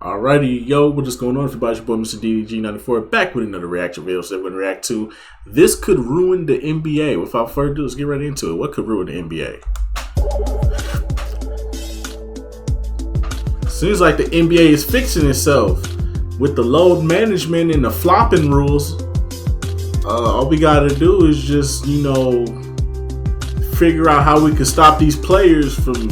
Alrighty, yo, what is going on, everybody? It's your boy, Mr. DDG94, back with another reaction video. So we're going to react to This Could Ruin the NBA. Without further ado, let's get right into it. What could ruin the NBA? Seems like the NBA is fixing itself with the load management and the flopping rules. All we got to do is just, figure out how we can stop these players from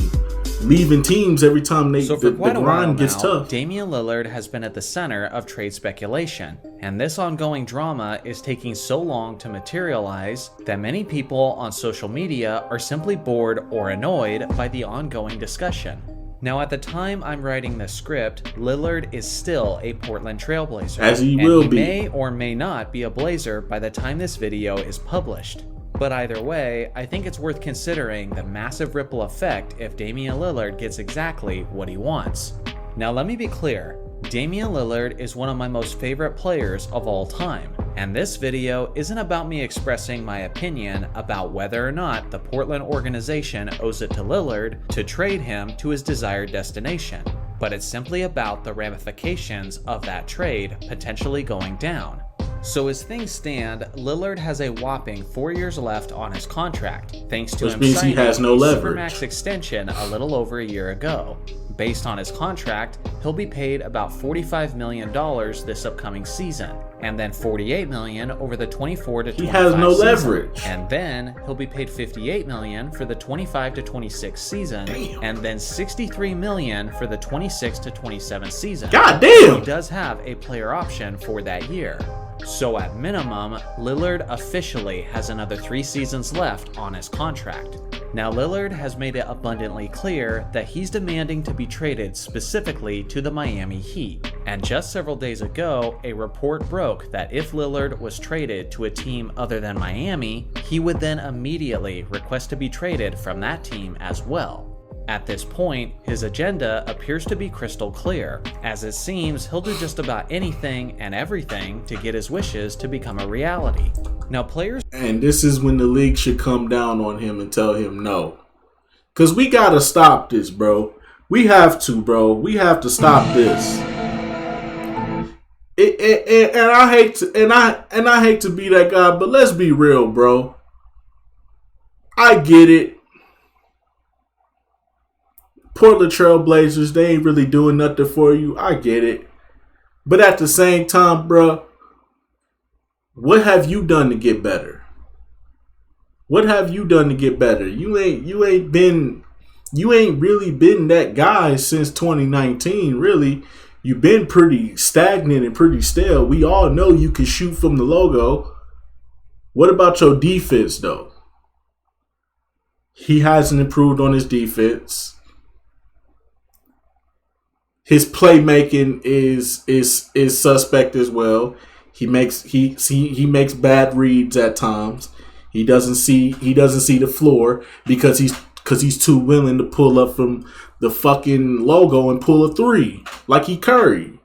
leaving teams every time the grind gets tough. Damian Lillard has been at the center of trade speculation, and this ongoing drama is taking so long to materialize that many people on social media are simply bored or annoyed by the ongoing discussion. Now, at the time I'm writing this script, Lillard is still a Portland Trailblazer, as he will be. May or may not be a Blazer by the time this video is published. But either way, I think it's worth considering the massive ripple effect if Damian Lillard gets exactly what he wants. Now let me be clear, Damian Lillard is one of my most favorite players of all time, and this video isn't about me expressing my opinion about whether or not the Portland organization owes it to Lillard to trade him to his desired destination, but it's simply about the ramifications of that trade potentially going down. So as things stand, Lillard has a whopping 4 years left on his contract, thanks to him signing a Supermax extension a little over a year ago. Based on his contract, he'll be paid about $45 million this upcoming season, and then $48 million over the 24 to 25 He has no season. leverage. And then he'll be paid $58 million for the 25 to 26 season, and then $63 million for the 26 to 27 season. God damn! He does have a player option for that year. So at minimum, Lillard officially has another 3 seasons left on his contract. Now Lillard has made it abundantly clear that he's demanding to be traded specifically to the Miami Heat. And just several days ago, a report broke that if Lillard was traded to a team other than Miami, he would then immediately request to be traded from that team as well. At this point, his agenda appears to be crystal clear, as it seems he'll do just about anything and everything to get his wishes to become a reality. Now players— And this is when the league should come down on him and tell him no. Because we got to stop this, bro. We have to, bro. We have to stop this. And I hate to be that guy, but let's be real, bro. I get it. Portland Trailblazers, they ain't really doing nothing for you. I get it. But at the same time, bro, what have you done to get better? What have you done to get better? You ain't really been that guy since 2019, really. You've been pretty stagnant and pretty stale. We all know you can shoot from the logo. What about your defense, though? He hasn't improved on his defense. His playmaking is suspect as well. He makes bad reads at times. He doesn't see the floor because he's too willing to pull up from the fucking logo and pull a three like he Curry.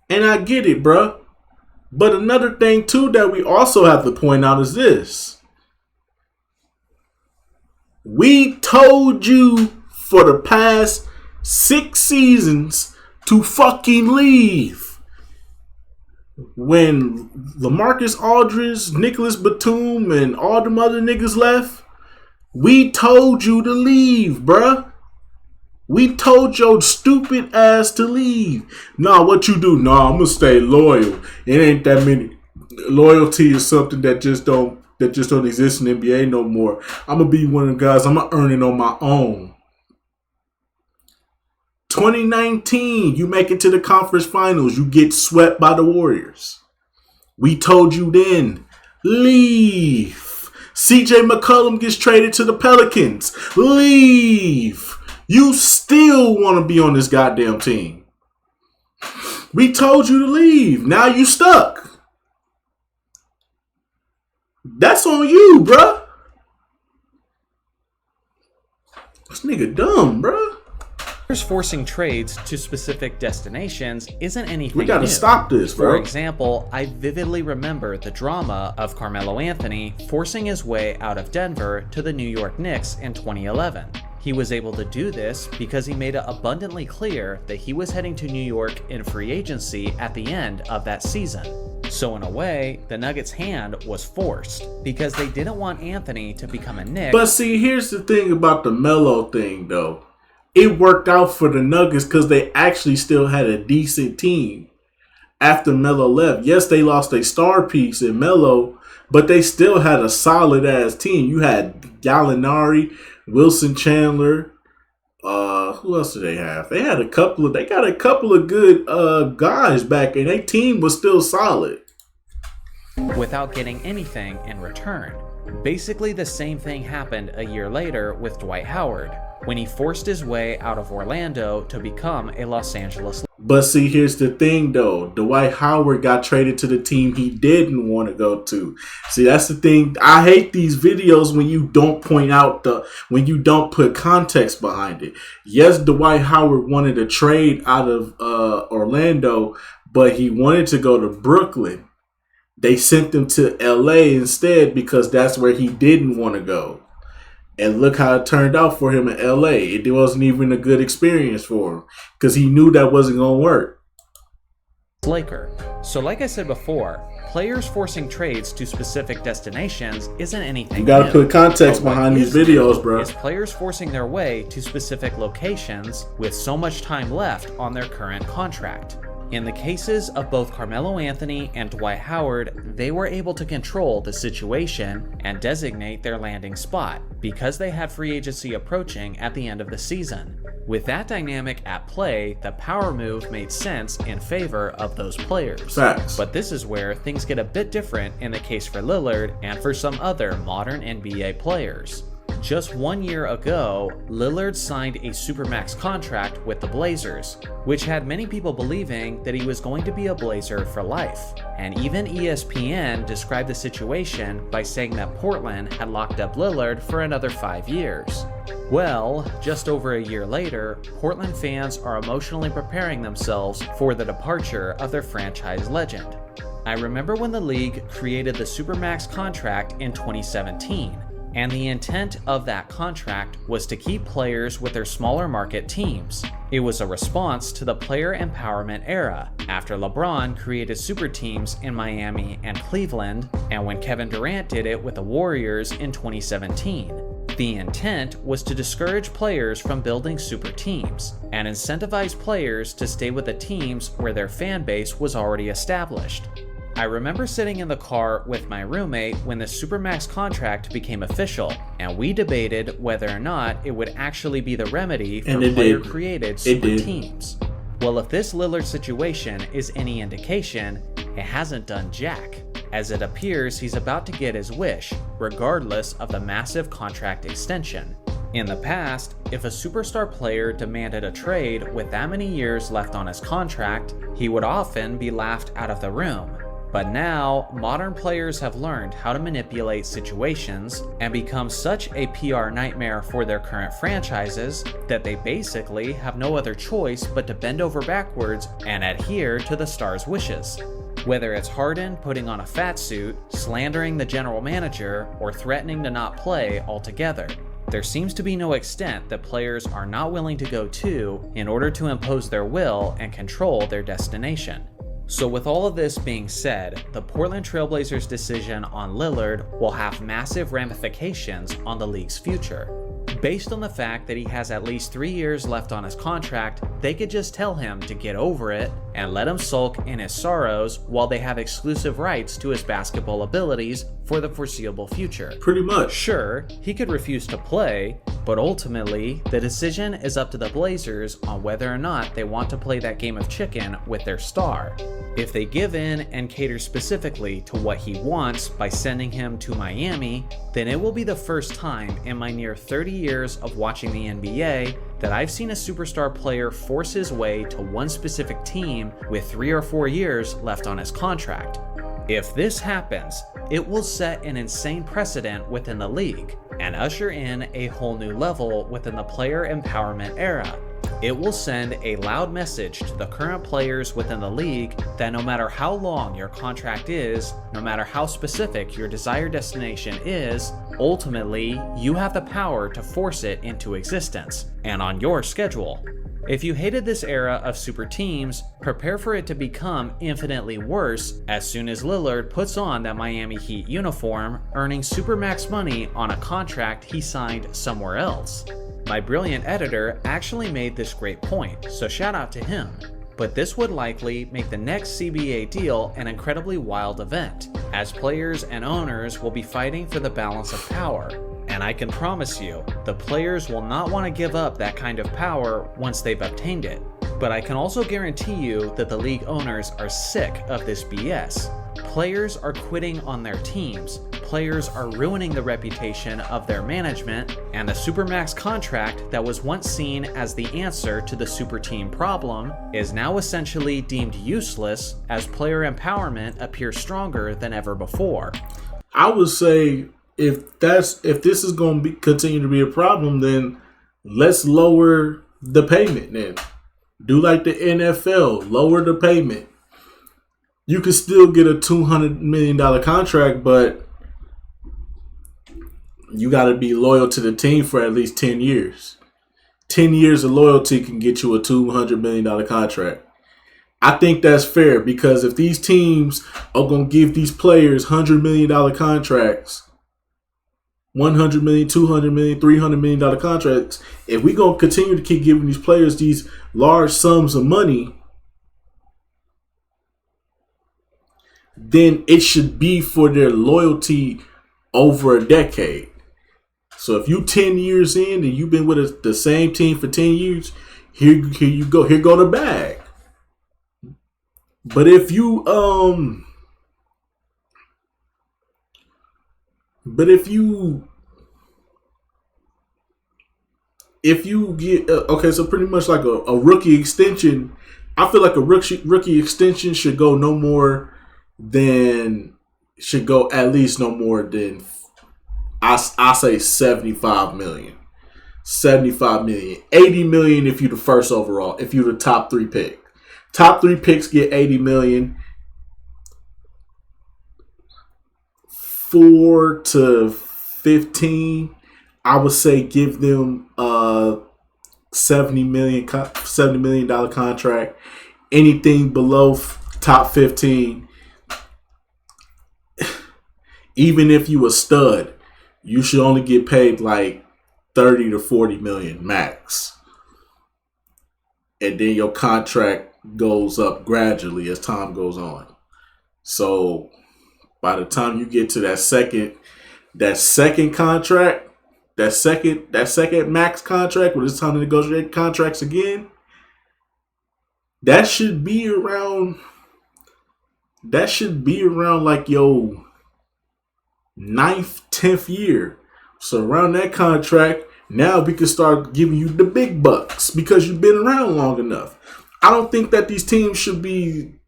And I get it, bruh. But another thing too that we also have to point out is this. We told you for the past 6 seasons to fucking leave. When LaMarcus Aldridge, Nicholas Batum, and all them other niggas left, we told you to leave, bruh. We told your stupid ass to leave. Nah, what you do? Nah, I'm gonna stay loyal. It ain't that many. Loyalty is something that just don't exist in the NBA no more. I'm gonna be one of the guys. I'm gonna earn it on my own. 2019, you make it to the conference finals. You get swept by the Warriors. We told you then, leave. CJ McCollum gets traded to the Pelicans. Leave. You still want to be on this goddamn team. We told you to leave. Now you stuck. That's on you, bruh. This nigga dumb, bruh. Forcing trades to specific destinations isn't anything We gotta new. stop this, bro. For example, I vividly remember the drama of Carmelo Anthony forcing his way out of Denver to the New York Knicks in 2011. He was able to do this because he made it abundantly clear that he was heading to New York in free agency at the end of that season. So in a way, the Nuggets' hand was forced because they didn't want Anthony to become a Knick. But see, here's the thing about the Melo thing, though. It worked out for the Nuggets because they actually still had a decent team after Melo left. Yes, they lost a star piece in Melo, but they still had a solid-ass team. You had Gallinari, Wilson Chandler. Who else did they have? They got a couple of good guys back, and their team was still solid. Without getting anything in return. Basically the same thing happened a year later with Dwight Howard, when he forced his way out of Orlando to become a Los Angeles. But see, here's the thing though. Dwight Howard got traded to the team he didn't want to go to. See, that's the thing. I hate these videos when you don't point out when you don't put context behind it. Yes, Dwight Howard wanted a trade out of Orlando, but he wanted to go to Brooklyn. They sent him to LA instead because that's where he didn't want to go. And look how it turned out for him in LA. It wasn't even a good experience for him because he knew that wasn't going to work. Laker. So like I said before, players forcing trades to specific destinations isn't anything You got to put context But behind what these is videos, new bro. is players forcing their way to specific locations with so much time left on their current contract. In the cases of both Carmelo Anthony and Dwight Howard, they were able to control the situation and designate their landing spot because they had free agency approaching at the end of the season. With that dynamic at play, the power move made sense in favor of those players. Facts. But this is where things get a bit different in the case for Lillard and for some other modern NBA players. Just 1 year ago, Lillard signed a Supermax contract with the Blazers, which had many people believing that he was going to be a Blazer for life. And even ESPN described the situation by saying that Portland had locked up Lillard for another 5 years. Well, just over a year later, Portland fans are emotionally preparing themselves for the departure of their franchise legend. I remember when the league created the Supermax contract in 2017. And the intent of that contract was to keep players with their smaller market teams. It was a response to the player empowerment era, after LeBron created super teams in Miami and Cleveland, and when Kevin Durant did it with the Warriors in 2017. The intent was to discourage players from building super teams, and incentivize players to stay with the teams where their fan base was already established. I remember sitting in the car with my roommate when the Supermax contract became official, and we debated whether or not it would actually be the remedy for player-created super teams. Well, if this Lillard situation is any indication, it hasn't done jack, as it appears he's about to get his wish, regardless of the massive contract extension. In the past, if a superstar player demanded a trade with that many years left on his contract, he would often be laughed out of the room. But now, modern players have learned how to manipulate situations and become such a PR nightmare for their current franchises that they basically have no other choice but to bend over backwards and adhere to the star's wishes. Whether it's Harden putting on a fat suit, slandering the general manager, or threatening to not play altogether, there seems to be no extent that players are not willing to go to in order to impose their will and control their destination. So with all of this being said, the Portland Trailblazers' decision on Lillard will have massive ramifications on the league's future. Based on the fact that he has at least 3 years left on his contract, they could just tell him to get over it and let him sulk in his sorrows while they have exclusive rights to his basketball abilities for the foreseeable future. Pretty much. Sure, he could refuse to play, but ultimately, the decision is up to the Blazers on whether or not they want to play that game of chicken with their star. If they give in and cater specifically to what he wants by sending him to Miami, then it will be the first time in my near 30 years of watching the NBA that I've seen a superstar player force his way to one specific team with 3 or 4 years left on his contract. If this happens, it will set an insane precedent within the league and usher in a whole new level within the player empowerment era. It will send a loud message to the current players within the league that no matter how long your contract is, no matter how specific your desired destination is, Ultimately, you have the power to force it into existence, and on your schedule. If you hated this era of super teams, prepare for it to become infinitely worse as soon as Lillard puts on that Miami Heat uniform, earning supermax money on a contract he signed somewhere else. My brilliant editor actually made this great point, so shout out to him. But this would likely make the next CBA deal an incredibly wild event, as players and owners will be fighting for the balance of power. And I can promise you, the players will not want to give up that kind of power once they've obtained it. But I can also guarantee you that the league owners are sick of this BS. Players are quitting on their teams, players are ruining the reputation of their management, and the Supermax contract that was once seen as the answer to the super team problem is now essentially deemed useless as player empowerment appears stronger than ever before. I would say if this is going to continue to be a problem, then let's lower the payment. Then do like the NFL, lower the payment. You can still get a $200 million contract, but you got to be loyal to the team for at least 10 years. 10 years of loyalty can get you a $200 million contract. I think that's fair, because if these teams are going to give these players $100 million contracts, $100 million, $200 million, $300 million contracts, if we're going to continue to keep giving these players these large sums of money, then it should be for their loyalty over a decade. So if you 10 years in and you've been with the same team for 10 years, here you go. Here go the bag. But if you get okay, so pretty much like a rookie extension, I feel like a rookie extension should go at least no more than I say 75 million. 75 million. 80 million if you're the first overall, if you're the top 3 pick. Top 3 picks get 80 million. 4 to 15, I would say give them a $70 million contract. Anything below top 15, even if you a stud, you should only get paid like 30 to 40 million max. And then your contract goes up gradually as time goes on. So by the time you get to that second contract, that second max contract, when it's time to negotiate contracts again, that should be around like your 9th, 10th year. So around that contract, now we can start giving you the big bucks because you've been around long enough. I don't think that these teams should be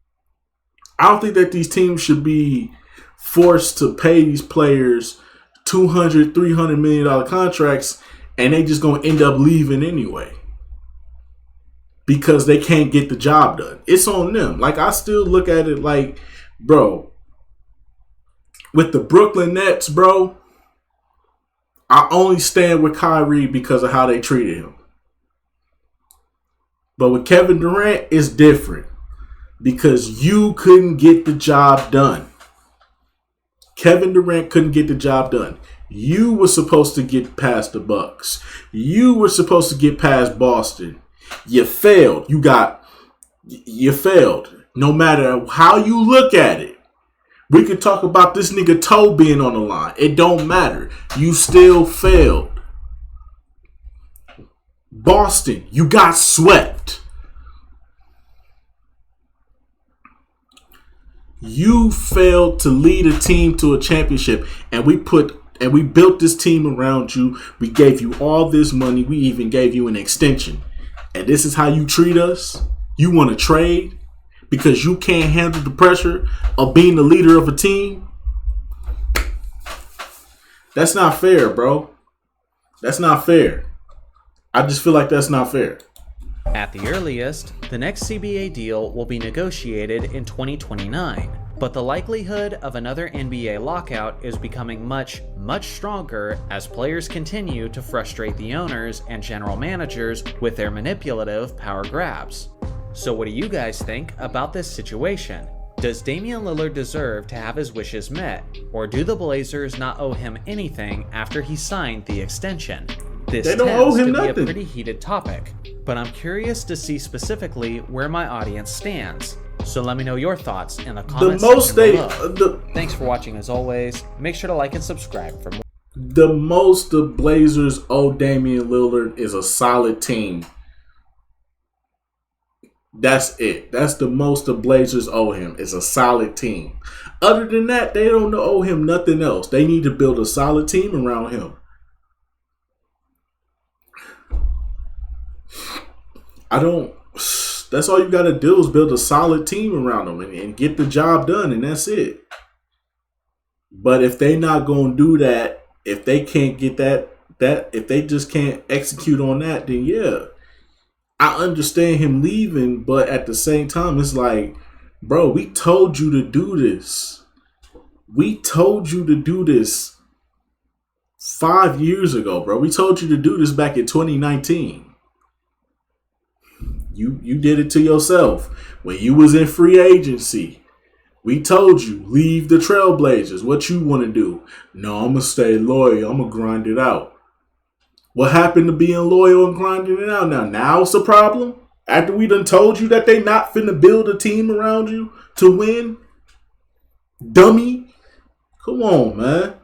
forced to pay these players $200, $300 million contracts, and they just gonna end up leaving anyway because they can't get the job done. It's on them. Like, I still look at it like, bro, with the Brooklyn Nets, bro, I only stand with Kyrie because of how they treated him. But with Kevin Durant, it's different because you couldn't get the job done. Kevin Durant couldn't get the job done. You were supposed to get past the Bucks. You were supposed to get past Boston. You failed. You failed. No matter how you look at it. We could talk about this nigga toe being on the line. It don't matter. You still failed. Boston, you got swept. You failed to lead a team to a championship, and we built this team around you. We gave you all this money. We even gave you an extension. And this is how you treat us? You want to trade because you can't handle the pressure of being the leader of a team? That's not fair, bro. That's not fair. I just feel like that's not fair. At the earliest, the next CBA deal will be negotiated in 2029, But the likelihood of another NBA lockout is becoming much, much stronger as players continue to frustrate the owners and general managers with their manipulative power grabs. So what do you guys think about this situation? Does Damian Lillard deserve to have his wishes met, or do the Blazers not owe him anything after he signed the extension? This They don't owe tends him to be nothing. a pretty heated topic, but I'm curious to see specifically where my audience stands. So let me know your thoughts in the comments section below. Thanks for watching as always. Make sure to like and subscribe for more. The most the Blazers owe Damian Lillard is a solid team. That's it. That's the most the Blazers owe him is a solid team. Other than that, they don't owe him nothing else. They need to build a solid team around him. That's all you got to do is build a solid team around him and get the job done, and that's it. But if they not going to do that, if they can't get that if they just can't execute on that, then yeah. I understand him leaving, but at the same time, it's like, bro, we told you to do this. We told you to do this 5 years ago, bro. We told you to do this back in 2019. You did it to yourself. When you was in free agency, we told you, leave the Trailblazers. What you want to do? No, I'm going to stay loyal. I'm going to grind it out. What happened to being loyal and grinding it out now? Now it's a problem? After we done told you that they not finna build a team around you to win? Dummy. Come on, man.